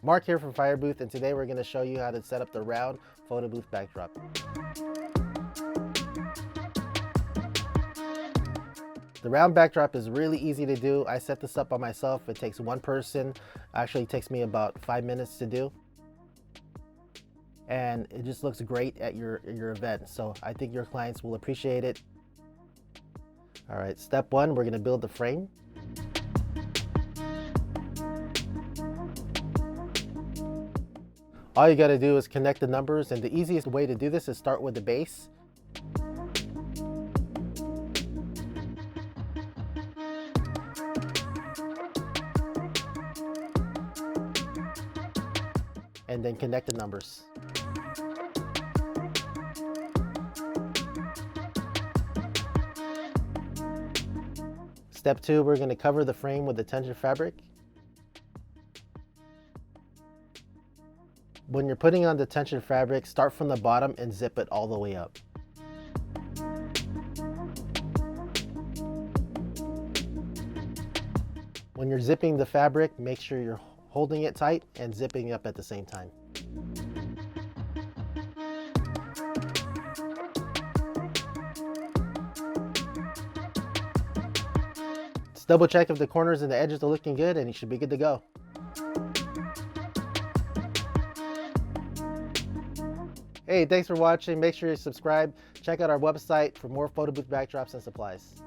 Mark here from FireBooth, and today we're going to show you how to set up the round photo booth backdrop. The round backdrop is really easy to do. I set this up by myself. It takes one person. Actually, it takes me about 5 minutes to do. And it just looks great at your event. So I think your clients will appreciate it. All right, step one, we're going to build the frame. All you got to do is connect the numbers, and the easiest way to do this is start with the base. And then connect the numbers. Step two, we're going to cover the frame with the tension fabric. When you're putting on the tension fabric, start from the bottom and zip it all the way up. When you're zipping the fabric, make sure you're holding it tight and zipping up at the same time. Just double check if the corners and the edges are looking good, and you should be good to go. Hey, thanks for watching. Make sure you subscribe. Check out our website for more photo booth backdrops and supplies.